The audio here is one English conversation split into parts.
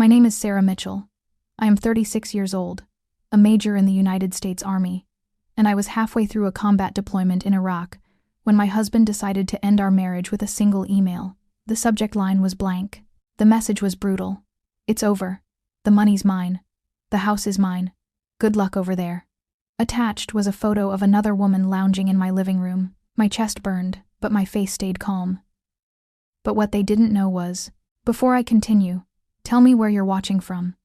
My name is Sarah Mitchell. I am 36 years old, a major in the United States Army, and I was halfway through a combat deployment in Iraq when my husband decided to end our marriage with a single email. The subject line was blank. The message was brutal. It's over. The money's mine. The house is mine. Good luck over there. Attached was a photo of another woman lounging in my living room. My chest burned, but my face stayed calm. But what they didn't know was, before I continue, tell me where you're watching from.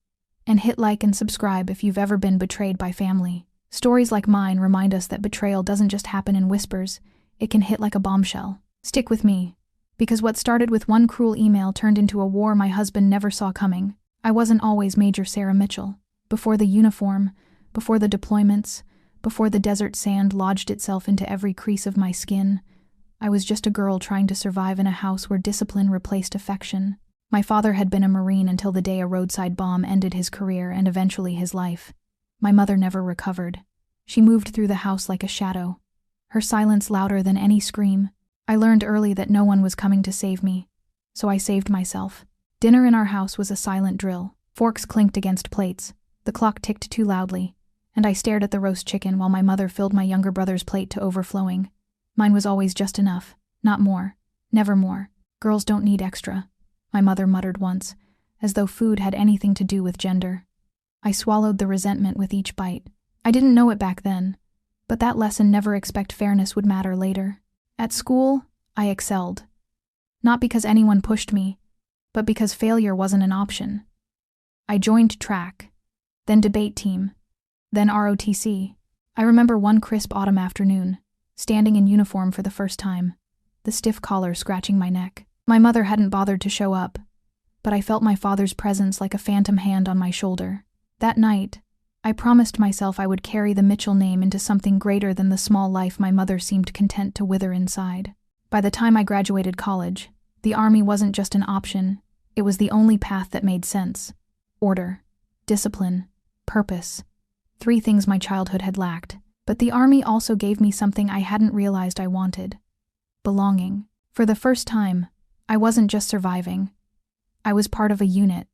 And hit like and subscribe if you've ever been betrayed by family. Stories like mine remind us that betrayal doesn't just happen in whispers, it can hit like a bombshell. Stick with me, because what started with one cruel email turned into a war my husband never saw coming. I wasn't always Major Sarah Mitchell. Before the uniform, before the deployments, before the desert sand lodged itself into every crease of my skin, I was just a girl trying to survive in a house where discipline replaced affection. My father had been a Marine until the day a roadside bomb ended his career and eventually his life. My mother never recovered. She moved through the house like a shadow, her silence louder than any scream. I learned early that no one was coming to save me, so I saved myself. Dinner in our house was a silent drill. Forks clinked against plates, the clock ticked too loudly, and I stared at the roast chicken while my mother filled my younger brother's plate to overflowing. Mine was always just enough, not more, never more. Girls don't need extra, my mother muttered once, as though food had anything to do with gender. I swallowed the resentment with each bite. I didn't know it back then, but that lesson never expect fairness would matter later. At school, I excelled. Not because anyone pushed me, but because failure wasn't an option. I joined track, then debate team, then ROTC. I remember one crisp autumn afternoon, standing in uniform for the first time, the stiff collar scratching my neck. My mother hadn't bothered to show up, but I felt my father's presence like a phantom hand on my shoulder. That night, I promised myself I would carry the Mitchell name into something greater than the small life my mother seemed content to wither inside. By the time I graduated college, the Army wasn't just an option, it was the only path that made sense. Order, discipline, purpose. 3 things my childhood had lacked. But the Army also gave me something I hadn't realized I wanted. Belonging. For the first time, I wasn't just surviving. I was part of a unit.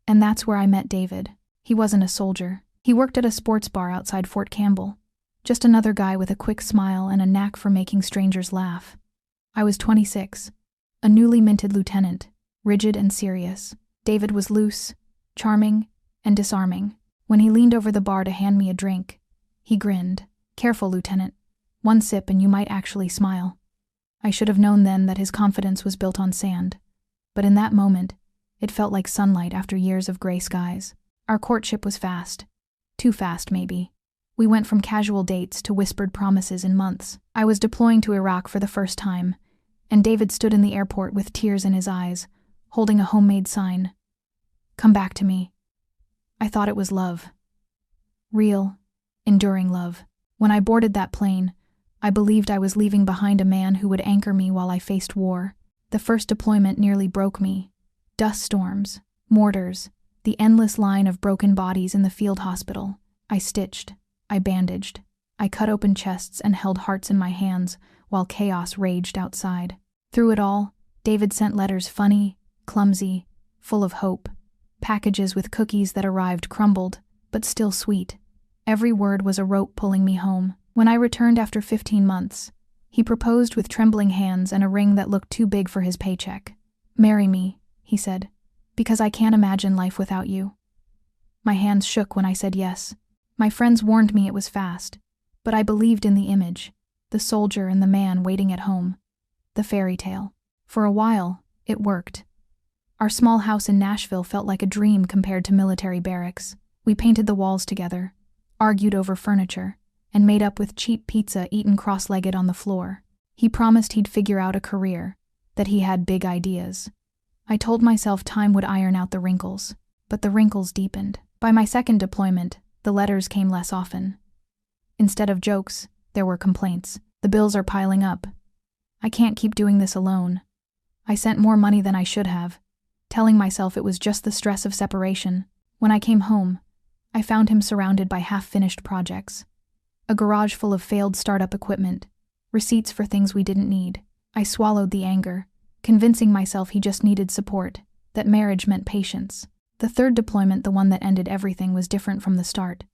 And that's where I met David. He wasn't a soldier. He worked at a sports bar outside Fort Campbell. Just another guy with a quick smile and a knack for making strangers laugh. I was 26, a newly minted lieutenant, rigid and serious. David was loose, charming, and disarming. When he leaned over the bar to hand me a drink, he grinned. "Careful, Lieutenant. One sip and you might actually smile." I should have known then that his confidence was built on sand. But in that moment, it felt like sunlight after years of gray skies. Our courtship was fast. Too fast, maybe. We went from casual dates to whispered promises in months. I was deploying to Iraq for the first time, and David stood in the airport with tears in his eyes, holding a homemade sign. "Come back to me." I thought it was love. Real, enduring love. When I boarded that plane, I believed I was leaving behind a man who would anchor me while I faced war. The first deployment nearly broke me. Dust storms, mortars, the endless line of broken bodies in the field hospital. I stitched, I bandaged, I cut open chests and held hearts in my hands while chaos raged outside. Through it all, David sent letters funny, clumsy, full of hope. Packages with cookies that arrived crumbled, but still sweet. Every word was a rope pulling me home. When I returned after 15 months, he proposed with trembling hands and a ring that looked too big for his paycheck. "Marry me," he said, "because I can't imagine life without you." My hands shook when I said yes. My friends warned me it was fast, but I believed in the image, the soldier and the man waiting at home, the fairy tale. For a while, it worked. Our small house in Nashville felt like a dream compared to military barracks. We painted the walls together, argued over furniture, and made up with cheap pizza eaten cross-legged on the floor. He promised he'd figure out a career, that he had big ideas. I told myself time would iron out the wrinkles, but the wrinkles deepened. By my second deployment, the letters came less often. Instead of jokes, there were complaints. "The bills are piling up. I can't keep doing this alone." I sent more money than I should have, telling myself it was just the stress of separation. When I came home, I found him surrounded by half-finished projects. A garage full of failed startup equipment, receipts for things we didn't need. I swallowed the anger, convincing myself he just needed support, that marriage meant patience. The third deployment, the one that ended everything, was different from the start.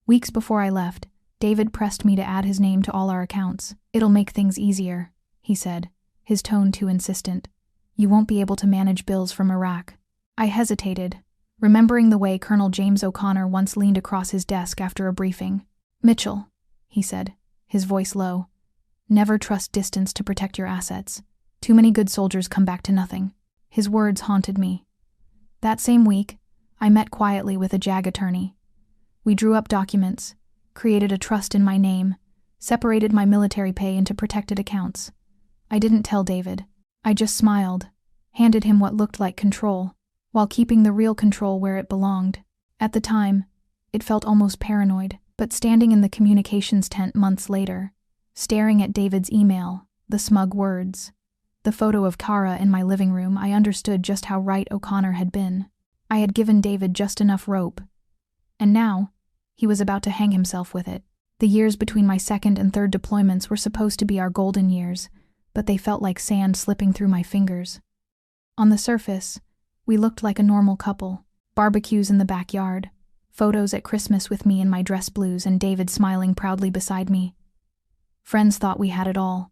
Weeks before I left, David pressed me to add his name to all our accounts. "It'll make things easier," he said, his tone too insistent. "You won't be able to manage bills from Iraq." I hesitated, remembering the way Colonel James O'Connor once leaned across his desk after a briefing. "Mitchell," he said, his voice low, "never trust distance to protect your assets. Too many good soldiers come back to nothing." His words haunted me. That same week, I met quietly with a JAG attorney. We drew up documents, created a trust in my name, separated my military pay into protected accounts. I didn't tell David. I just smiled, handed him what looked like control, while keeping the real control where it belonged. At the time, it felt almost paranoid, but standing in the communications tent months later, staring at David's email, the smug words, the photo of Kara in my living room, I understood just how right O'Connor had been. I had given David just enough rope, and now, he was about to hang himself with it. The years between my second and third deployments were supposed to be our golden years, but they felt like sand slipping through my fingers. On the surface, we looked like a normal couple. Barbecues in the backyard, photos at Christmas with me in my dress blues and David smiling proudly beside me. Friends thought we had it all.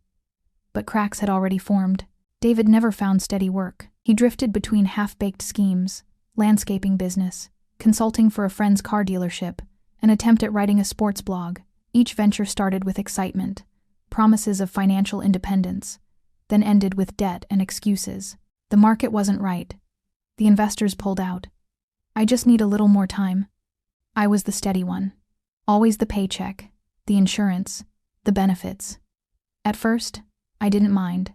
But cracks had already formed. David never found steady work. He drifted between half-baked schemes, landscaping business, consulting for a friend's car dealership, an attempt at writing a sports blog. Each venture started with excitement, promises of financial independence, then ended with debt and excuses. The market wasn't right. The investors pulled out. "I just need a little more time." I was the steady one. Always the paycheck, the insurance, the benefits. At first, I didn't mind.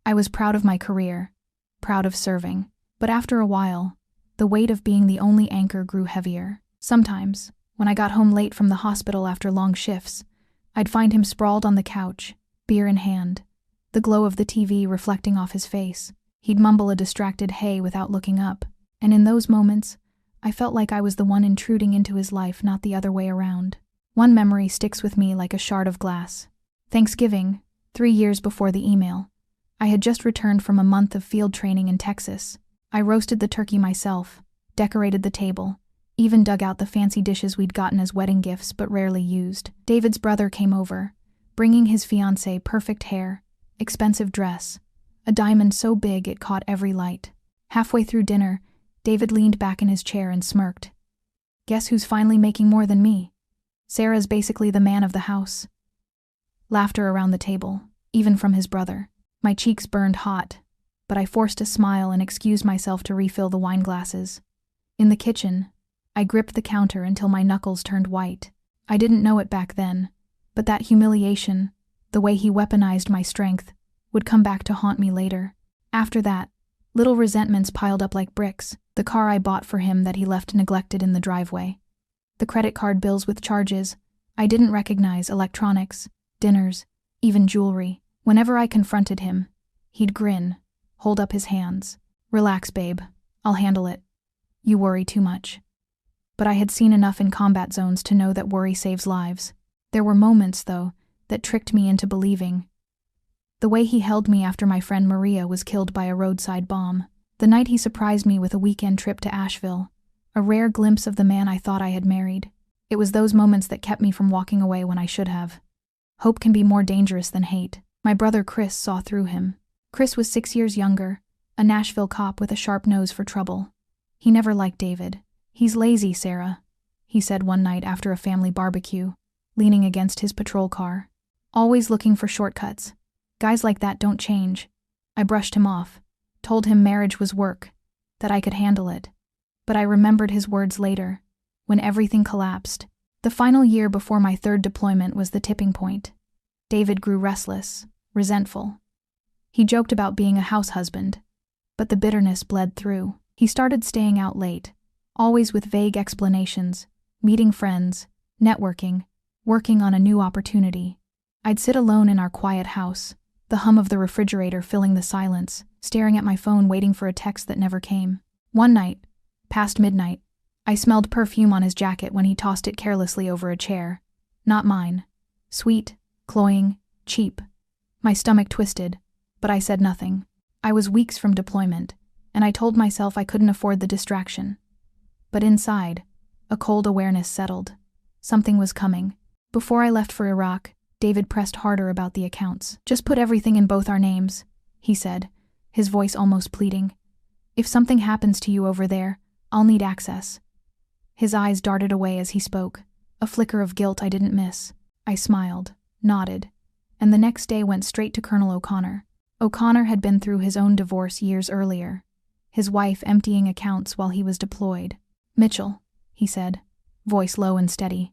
I was proud of my career, proud of serving. But after a while, the weight of being the only anchor grew heavier. Sometimes, when I got home late from the hospital after long shifts, I'd find him sprawled on the couch, beer in hand, the glow of the TV reflecting off his face. He'd mumble a distracted "hey" without looking up, and in those moments, I felt like I was the one intruding into his life, not the other way around. One memory sticks with me like a shard of glass. Thanksgiving, 3 years before the email. I had just returned from a month of field training in Texas. I roasted the turkey myself, decorated the table, even dug out the fancy dishes we'd gotten as wedding gifts but rarely used. David's brother came over, bringing his fiancée perfect hair, expensive dress, a diamond so big it caught every light. Halfway through dinner, David leaned back in his chair and smirked. "Guess who's finally making more than me? Sarah's basically the man of the house." Laughter around the table, even from his brother. My cheeks burned hot, but I forced a smile and excused myself to refill the wine glasses. In the kitchen, I gripped the counter until my knuckles turned white. I didn't know it back then, but that humiliation, the way he weaponized my strength, would come back to haunt me later. After that, little resentments piled up like bricks. The car I bought for him that he left neglected in the driveway. The credit card bills with charges I didn't recognize, electronics, dinners, even jewelry. Whenever I confronted him, he'd grin, hold up his hands. "Relax, babe. I'll handle it. You worry too much." But I had seen enough in combat zones to know that worry saves lives. There were moments, though, that tricked me into believing. The way he held me after my friend Maria was killed by a roadside bomb. The night he surprised me with a weekend trip to Asheville, a rare glimpse of the man I thought I had married. It was those moments that kept me from walking away when I should have. Hope can be more dangerous than hate. My brother Chris saw through him. Chris was 6 years younger, a Nashville cop with a sharp nose for trouble. He never liked David. "He's lazy, Sarah," he said one night after a family barbecue, leaning against his patrol car. "Always looking for shortcuts. Guys like that don't change." I brushed him off, told him marriage was work, that I could handle it. But I remembered his words later, when everything collapsed. The final year before my third deployment was the tipping point. David grew restless, resentful. He joked about being a house husband, but the bitterness bled through. He started staying out late, always with vague explanations, meeting friends, networking, working on a new opportunity. I'd sit alone in our quiet house, the hum of the refrigerator filling the silence, staring at my phone waiting for a text that never came. One night, past midnight, I smelled perfume on his jacket when he tossed it carelessly over a chair. Not mine. Sweet, cloying, cheap. My stomach twisted, but I said nothing. I was weeks from deployment, and I told myself I couldn't afford the distraction. But inside, a cold awareness settled. Something was coming. Before I left for Iraq, David pressed harder about the accounts. "Just put everything in both our names," he said, his voice almost pleading. "If something happens to you over there, I'll need access." His eyes darted away as he spoke, a flicker of guilt I didn't miss. I smiled, nodded, and the next day went straight to Colonel O'Connor. O'Connor had been through his own divorce years earlier, his wife emptying accounts while he was deployed. "Mitchell," he said, voice low and steady,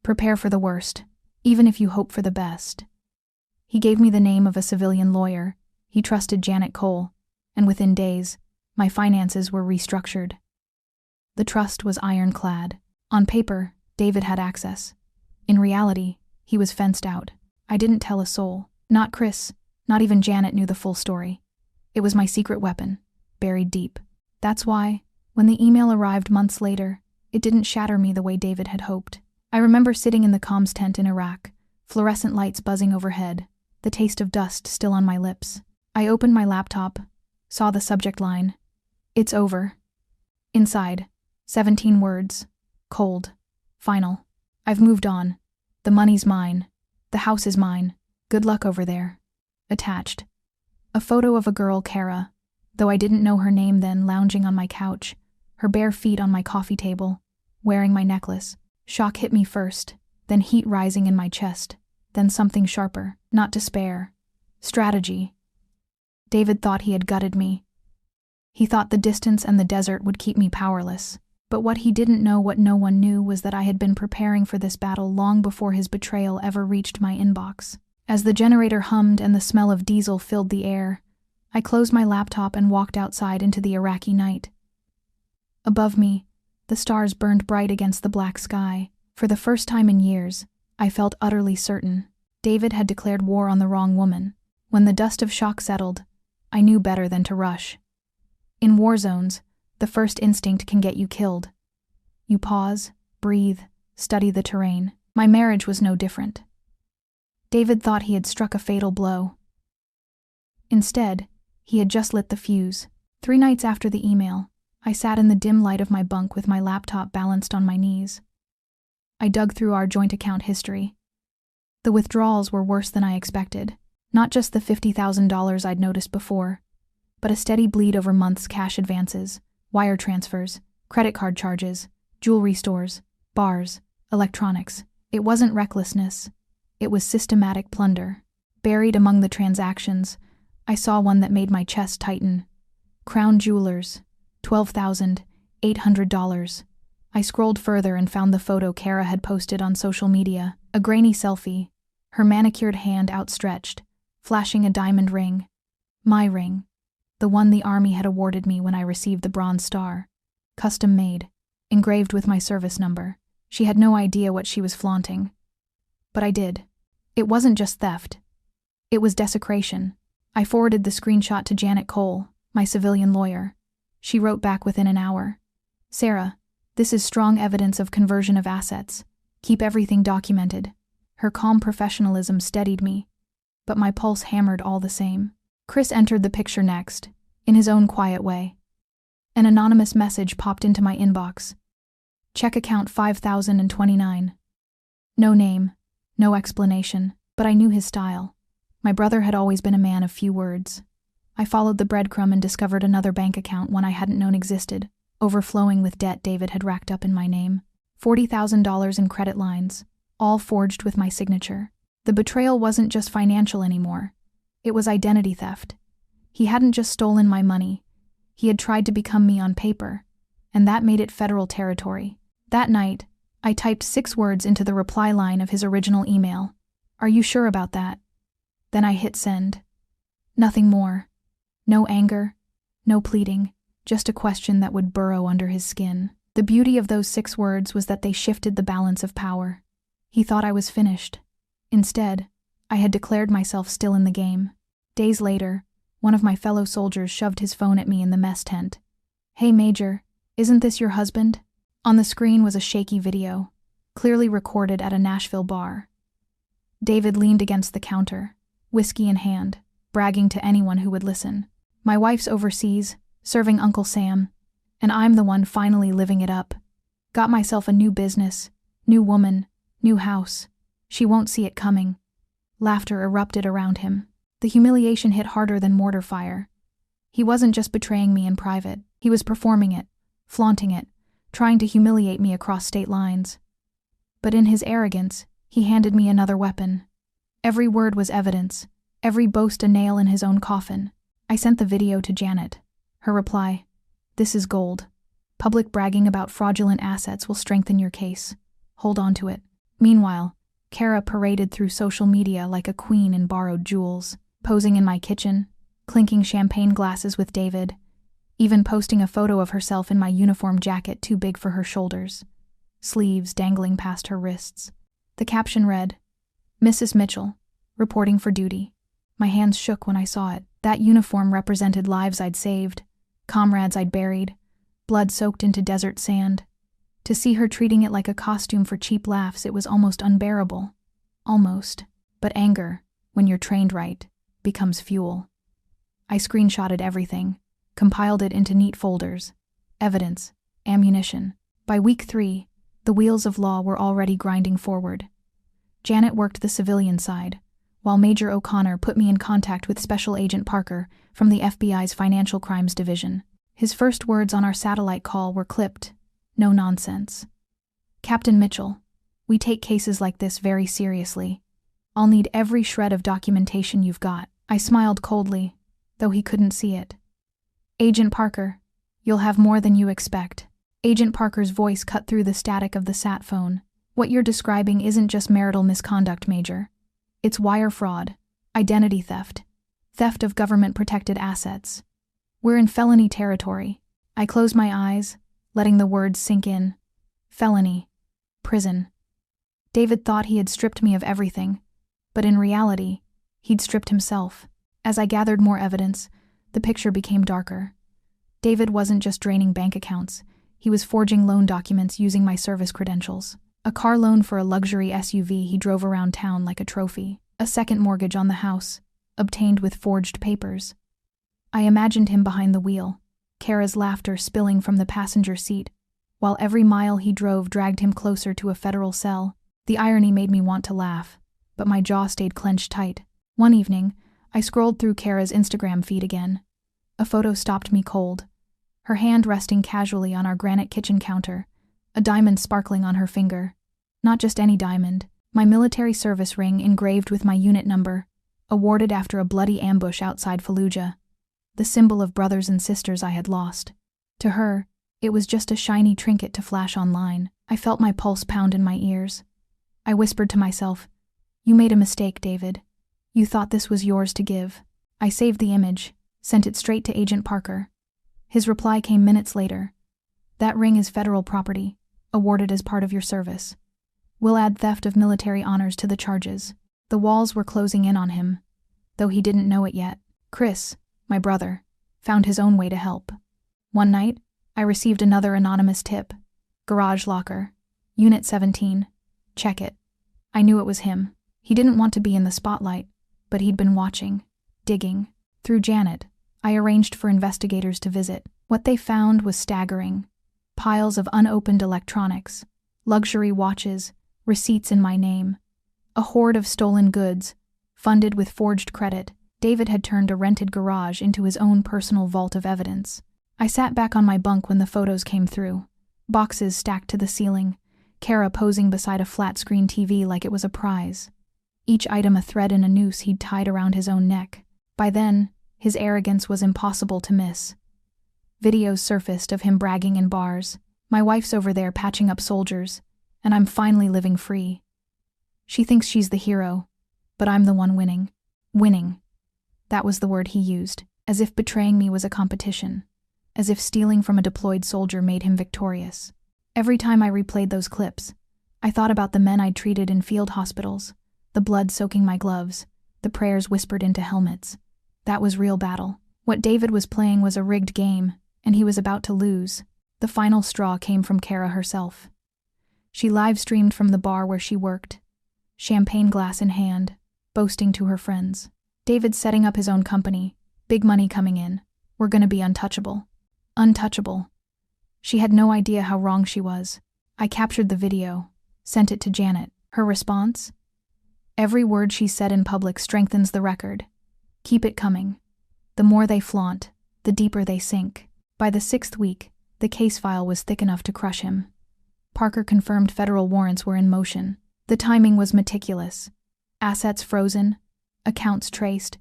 "prepare for the worst, even if you hope for the best." He gave me the name of a civilian lawyer. He trusted Janet Cole, and within days, my finances were restructured. The trust was ironclad. On paper, David had access. In reality, he was fenced out. I didn't tell a soul. Not Chris, not even Janet knew the full story. It was my secret weapon, buried deep. That's why, when the email arrived months later, it didn't shatter me the way David had hoped. I remember sitting in the comms tent in Iraq, fluorescent lights buzzing overhead, the taste of dust still on my lips. I opened my laptop, saw the subject line, "It's over." Inside, 17 words, cold, final. "I've moved on. The money's mine. The house is mine. Good luck over there." Attached, a photo of a girl, Kara, though I didn't know her name then, lounging on my couch, her bare feet on my coffee table, wearing my necklace. Shock hit me first, then heat rising in my chest, then something sharper, not despair, strategy. David thought he had gutted me. He thought the distance and the desert would keep me powerless. But what he didn't know, what no one knew, was that I had been preparing for this battle long before his betrayal ever reached my inbox. As the generator hummed and the smell of diesel filled the air, I closed my laptop and walked outside into the Iraqi night. Above me, the stars burned bright against the black sky. For the first time in years, I felt utterly certain. David had declared war on the wrong woman. When the dust of shock settled, I knew better than to rush. In war zones, the first instinct can get you killed. You pause, breathe, study the terrain. My marriage was no different. David thought he had struck a fatal blow. Instead, he had just lit the fuse. 3 nights after the email, I sat in the dim light of my bunk with my laptop balanced on my knees. I dug through our joint account history. The withdrawals were worse than I expected. Not just the $50,000 I'd noticed before, but a steady bleed over months: cash advances, wire transfers, credit card charges, jewelry stores, bars, electronics. It wasn't recklessness. It was systematic plunder. Buried among the transactions, I saw one that made my chest tighten. Crown Jewelers, $12,800. I scrolled further and found the photo Kara had posted on social media, a grainy selfie, her manicured hand outstretched, flashing a diamond ring. My ring. The one the Army had awarded me when I received the Bronze Star. Custom made, engraved with my service number. She had no idea what she was flaunting. But I did. It wasn't just theft. It was desecration. I forwarded the screenshot to Janet Cole, my civilian lawyer. She wrote back within an hour. "Sarah, this is strong evidence of conversion of assets. Keep everything documented." Her calm professionalism steadied me, but my pulse hammered all the same. Chris entered the picture next, in his own quiet way. An anonymous message popped into my inbox. "Check account 5029. No name, no explanation, but I knew his style. My brother had always been a man of few words. I followed the breadcrumb and discovered another bank account, one I hadn't known existed, overflowing with debt David had racked up in my name. $40,000 in credit lines, all forged with my signature. The betrayal wasn't just financial anymore. It was identity theft. He hadn't just stolen my money. He had tried to become me on paper, and that made it federal territory. That night, I typed 6 words into the reply line of his original email. "Are you sure about that?" Then I hit send. Nothing more. No anger, no pleading, just a question that would burrow under his skin. The beauty of those 6 words was that they shifted the balance of power. He thought I was finished. Instead, I had declared myself still in the game. Days later, one of my fellow soldiers shoved his phone at me in the mess tent. "Hey Major, isn't this your husband?" On the screen was a shaky video, clearly recorded at a Nashville bar. David leaned against the counter, whiskey in hand, bragging to anyone who would listen. "My wife's overseas, serving Uncle Sam. And I'm the one finally living it up. Got myself a new business, new woman, new house. She won't see it coming. Laughter erupted around him. The humiliation hit harder than mortar fire. He wasn't just betraying me in private. He was performing it, flaunting it, trying to humiliate me across state lines. But in his arrogance, he handed me another weapon. Every word was evidence, every boast a nail in his own coffin. I sent the video to Janet. Her reply, "This is gold. Public bragging about fraudulent assets will strengthen your case. Hold on to it." Meanwhile, Kara paraded through social media like a queen in borrowed jewels, posing in my kitchen, clinking champagne glasses with David, even posting a photo of herself in my uniform jacket too big for her shoulders, sleeves dangling past her wrists. The caption read, "Mrs. Mitchell, reporting for duty." My hands shook when I saw it. That uniform represented lives I'd saved, comrades I'd buried, blood soaked into desert sand. To see her treating it like a costume for cheap laughs, it was almost unbearable. Almost. But anger, when you're trained right, becomes fuel. I screenshotted everything, compiled it into neat folders. Evidence, ammunition. By week 3, the wheels of law were already grinding forward. Janet worked the civilian side, while Major O'Connor put me in contact with Special Agent Parker from the FBI's Financial Crimes Division. His first words on our satellite call were clipped. No nonsense. "Captain Mitchell, we take cases like this very seriously. I'll need every shred of documentation you've got." I smiled coldly, though he couldn't see it. "Agent Parker, you'll have more than you expect." Agent Parker's voice cut through the static of the sat phone. "What you're describing isn't just marital misconduct, Major. It's wire fraud, identity theft, theft of government-protected assets. We're in felony territory." I closed my eyes, letting the words sink in. Felony. Prison. David thought he had stripped me of everything, but in reality, he'd stripped himself. As I gathered more evidence, the picture became darker. David wasn't just draining bank accounts, he was forging loan documents using my service credentials. A car loan for a luxury SUV he drove around town like a trophy. A second mortgage on the house, obtained with forged papers. I imagined him behind the wheel, Kara's laughter spilling from the passenger seat, while every mile he drove dragged him closer to a federal cell. The irony made me want to laugh, but my jaw stayed clenched tight. One evening, I scrolled through Kara's Instagram feed again. A photo stopped me cold. Her hand resting casually on our granite kitchen counter, a diamond sparkling on her finger. Not just any diamond, my military service ring engraved with my unit number, awarded after a bloody ambush outside Fallujah. The symbol of brothers and sisters I had lost. To her, it was just a shiny trinket to flash online. I felt my pulse pound in my ears. I whispered to myself, "You made a mistake, David. You thought this was yours to give." I saved the image, sent it straight to Agent Parker. His reply came minutes later. "That ring is federal property, awarded as part of your service. We'll add theft of military honors to the charges." The walls were closing in on him, though he didn't know it yet. Chris, my brother, found his own way to help. One night, I received another anonymous tip. "Garage locker. Unit 17. Check it." I knew it was him. He didn't want to be in the spotlight, but he'd been watching, digging. Through Janet, I arranged for investigators to visit. What they found was staggering. Piles of unopened electronics, luxury watches, receipts in my name. A hoard of stolen goods, funded with forged credit. David had turned a rented garage into his own personal vault of evidence. I sat back on my bunk when the photos came through. Boxes stacked to the ceiling, Kara posing beside a flat-screen TV like it was a prize. Each item a thread in a noose he'd tied around his own neck. By then, his arrogance was impossible to miss. Videos surfaced of him bragging in bars. "My wife's over there patching up soldiers, and I'm finally living free. She thinks she's the hero, but I'm the one winning." Winning. That was the word he used, as if betraying me was a competition, as if stealing from a deployed soldier made him victorious. Every time I replayed those clips, I thought about the men I'd treated in field hospitals, the blood soaking my gloves, the prayers whispered into helmets. That was real battle. What David was playing was a rigged game, and he was about to lose. The final straw came from Kara herself. She live-streamed from the bar where she worked, champagne glass in hand, boasting to her friends. "David's setting up his own company, big money coming in. We're gonna be untouchable." Untouchable. She had no idea how wrong she was. I captured the video, sent it to Janet. Her response? Every word she said in public strengthens the record. Keep it coming. The more they flaunt, the deeper they sink. By the 6th week, the case file was thick enough to crush him. Parker confirmed federal warrants were in motion. The timing was meticulous. Assets frozen, accounts traced,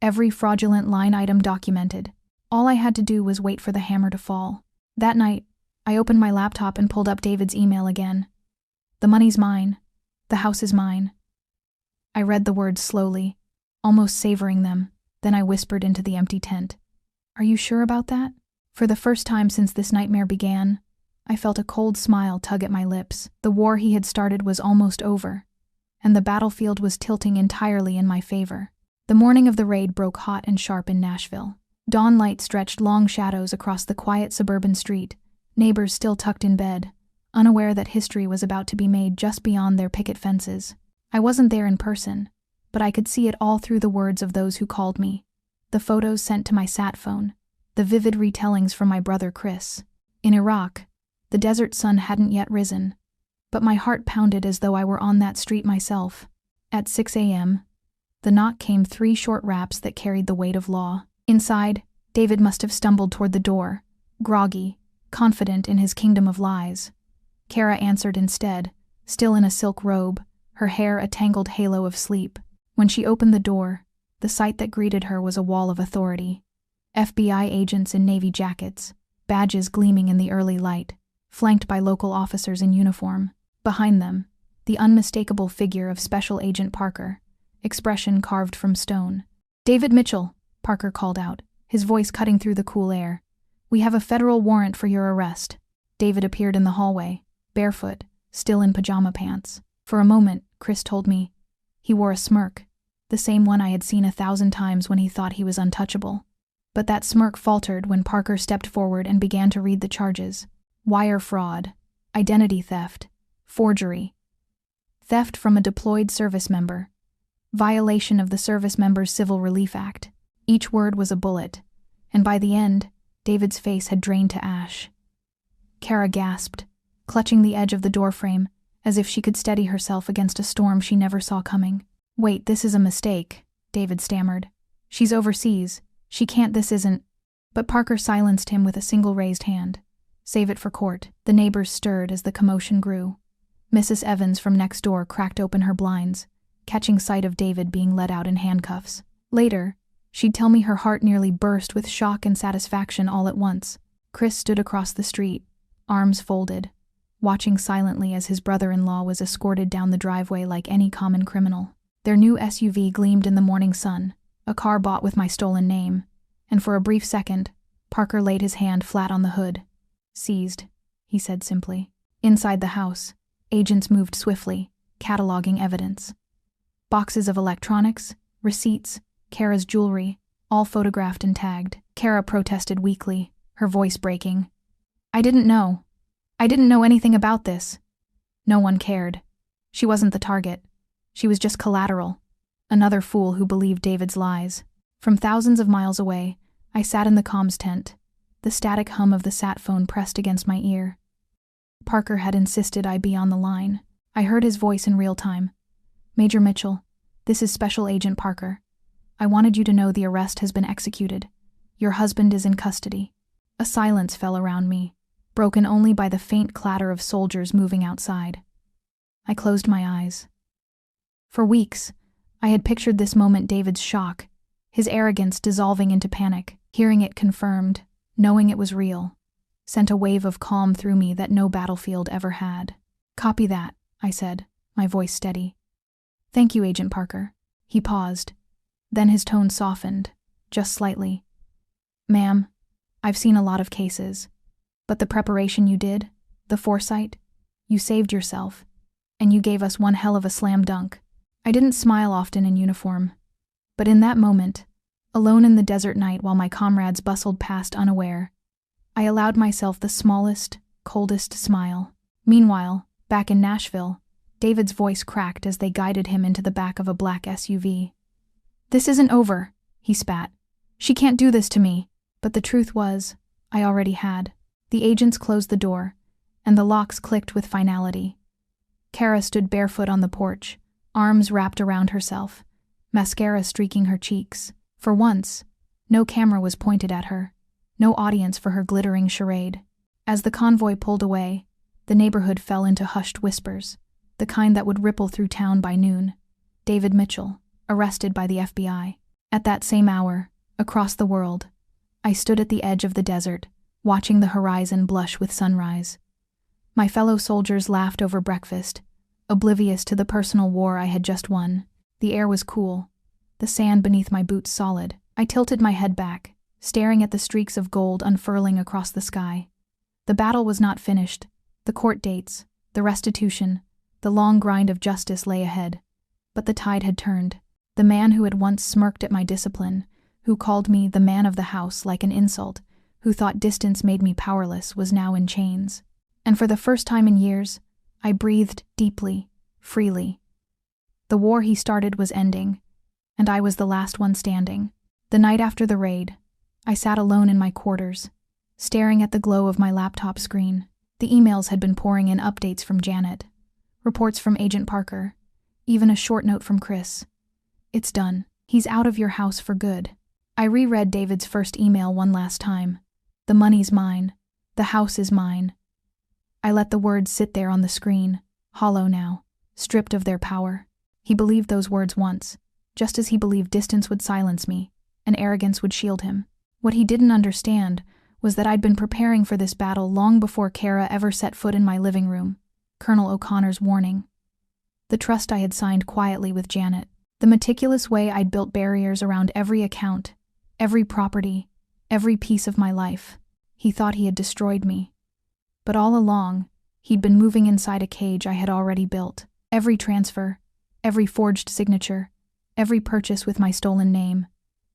every fraudulent line item documented. All I had to do was wait for the hammer to fall. That night, I opened my laptop and pulled up David's email again. The money's mine. The house is mine. I read the words slowly, almost savoring them, then I whispered into the empty tent. Are you sure about that? For the first time since this nightmare began, I felt a cold smile tug at my lips. The war he had started was almost over, and the battlefield was tilting entirely in my favor. The morning of the raid broke hot and sharp in Nashville. Dawn light stretched long shadows across the quiet suburban street, neighbors still tucked in bed, unaware that history was about to be made just beyond their picket fences. I wasn't there in person, but I could see it all through the words of those who called me, the photos sent to my sat phone, the vivid retellings from my brother Chris. In Iraq, the desert sun hadn't yet risen, but my heart pounded as though I were on that street myself. At 6 a.m., the knock came 3 short raps that carried the weight of law. Inside, David must have stumbled toward the door, groggy, confident in his kingdom of lies. Kara answered instead, still in a silk robe, her hair a tangled halo of sleep. When she opened the door, the sight that greeted her was a wall of authority. FBI agents in navy jackets, badges gleaming in the early light, flanked by local officers in uniform. Behind them, the unmistakable figure of Special Agent Parker, expression carved from stone. David Mitchell, Parker called out, his voice cutting through the cool air. We have a federal warrant for your arrest. David appeared in the hallway, barefoot, still in pajama pants. For a moment, Chris told me, he wore a smirk, the same one I had seen 1,000 times when he thought he was untouchable. But that smirk faltered when Parker stepped forward and began to read the charges. Wire fraud, identity theft, forgery, theft from a deployed service member, violation of the Service Members Civil Relief Act. Each word was a bullet, and by the end, David's face had drained to ash. Kara gasped, clutching the edge of the doorframe, as if she could steady herself against a storm she never saw coming. Wait, this is a mistake, David stammered. She's overseas. She can't, this isn't. But Parker silenced him with a single raised hand. Save it for court. The neighbors stirred as the commotion grew. Mrs. Evans from next door cracked open her blinds, catching sight of David being led out in handcuffs. Later, she'd tell me her heart nearly burst with shock and satisfaction all at once. Chris stood across the street, arms folded, watching silently as his brother-in-law was escorted down the driveway like any common criminal. Their new SUV gleamed in the morning sun, a car bought with my stolen name, and for a brief second, Parker laid his hand flat on the hood. Seized, he said simply. Inside the house, agents moved swiftly, cataloging evidence. Boxes of electronics, receipts, Kara's jewelry, all photographed and tagged. Kara protested weakly, her voice breaking. I didn't know anything about this. No one cared. She wasn't the target. She was just collateral. Another fool who believed David's lies. From thousands of miles away, I sat in the comms tent, the static hum of the sat phone pressed against my ear. Parker had insisted I be on the line. I heard his voice in real time. Major Mitchell, this is Special Agent Parker. I wanted you to know the arrest has been executed. Your husband is in custody. A silence fell around me, broken only by the faint clatter of soldiers moving outside. I closed my eyes. For weeks, I had pictured this moment David's shock, his arrogance dissolving into panic. Hearing it confirmed, knowing it was real, sent a wave of calm through me that no battlefield ever had. Copy that, I said, my voice steady. Thank you, Agent Parker. He paused. Then his tone softened, just slightly. Ma'am, I've seen a lot of cases, but the preparation you did, the foresight, you saved yourself, and you gave us one hell of a slam dunk. I didn't smile often in uniform, but in that moment, alone in the desert night while my comrades bustled past unaware, I allowed myself the smallest, coldest smile. Meanwhile, back in Nashville, David's voice cracked as they guided him into the back of a black SUV. This isn't over, he spat. She can't do this to me. But the truth was, I already had. The agents closed the door, and the locks clicked with finality. Kara stood barefoot on the porch, arms wrapped around herself, mascara streaking her cheeks. For once, no camera was pointed at her, no audience for her glittering charade. As the convoy pulled away, the neighborhood fell into hushed whispers, the kind that would ripple through town by noon. David Mitchell, arrested by the FBI. At that same hour, across the world, I stood at the edge of the desert, watching the horizon blush with sunrise. My fellow soldiers laughed over breakfast, oblivious to the personal war I had just won. The air was cool, the sand beneath my boots solid. I tilted my head back, staring at the streaks of gold unfurling across the sky. The battle was not finished. The court dates, the restitution, the long grind of justice lay ahead. But the tide had turned. The man who had once smirked at my discipline, who called me the man of the house like an insult, who thought distance made me powerless, was now in chains. And for the first time in years, I breathed deeply, freely. The war he started was ending, and I was the last one standing. The night after the raid, I sat alone in my quarters, staring at the glow of my laptop screen. The emails had been pouring in, updates from Janet, reports from Agent Parker, even a short note from Chris. It's done. He's out of your house for good. I reread David's first email one last time. The money's mine. The house is mine. I let the words sit there on the screen, hollow now, stripped of their power. He believed those words once, just as he believed distance would silence me, and arrogance would shield him. What he didn't understand was that I'd been preparing for this battle long before Kara ever set foot in my living room. Colonel O'Connor's warning. The trust I had signed quietly with Janet. The meticulous way I'd built barriers around every account, every property, every piece of my life. He thought he had destroyed me. But all along, he'd been moving inside a cage I had already built. Every transfer, every forged signature, every purchase with my stolen name.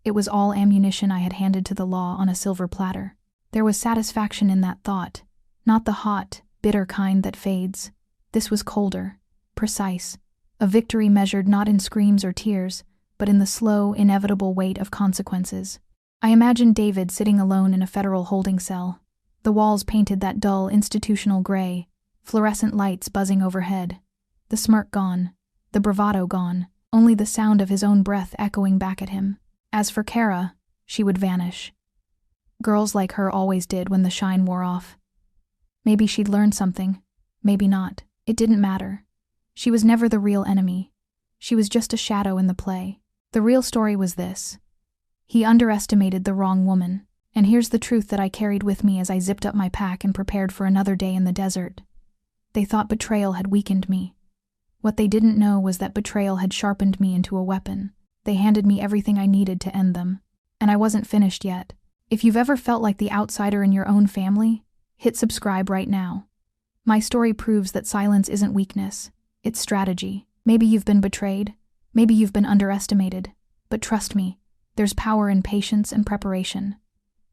It was all ammunition I had handed to the law on a silver platter. There was satisfaction in that thought, not the hot, bitter kind that fades. This was colder, precise, a victory measured not in screams or tears, but in the slow, inevitable weight of consequences. I imagined David sitting alone in a federal holding cell, the walls painted that dull, institutional gray, fluorescent lights buzzing overhead, the smirk gone, the bravado gone, only the sound of his own breath echoing back at him. As for Kara, she would vanish. Girls like her always did when the shine wore off. Maybe she'd learned something, maybe not. It didn't matter. She was never the real enemy. She was just a shadow in the play. The real story was this. He underestimated the wrong woman. And here's the truth that I carried with me as I zipped up my pack and prepared for another day in the desert. They thought betrayal had weakened me. What they didn't know was that betrayal had sharpened me into a weapon. They handed me everything I needed to end them. And I wasn't finished yet. If you've ever felt like the outsider in your own family, hit subscribe right now. My story proves that silence isn't weakness, it's strategy. Maybe you've been betrayed, maybe you've been underestimated, but trust me, there's power in patience and preparation.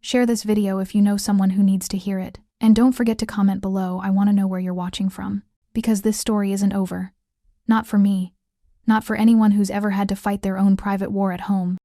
Share this video if you know someone who needs to hear it. And don't forget to comment below. I want to know where you're watching from. Because this story isn't over. Not for me. Not for anyone who's ever had to fight their own private war at home.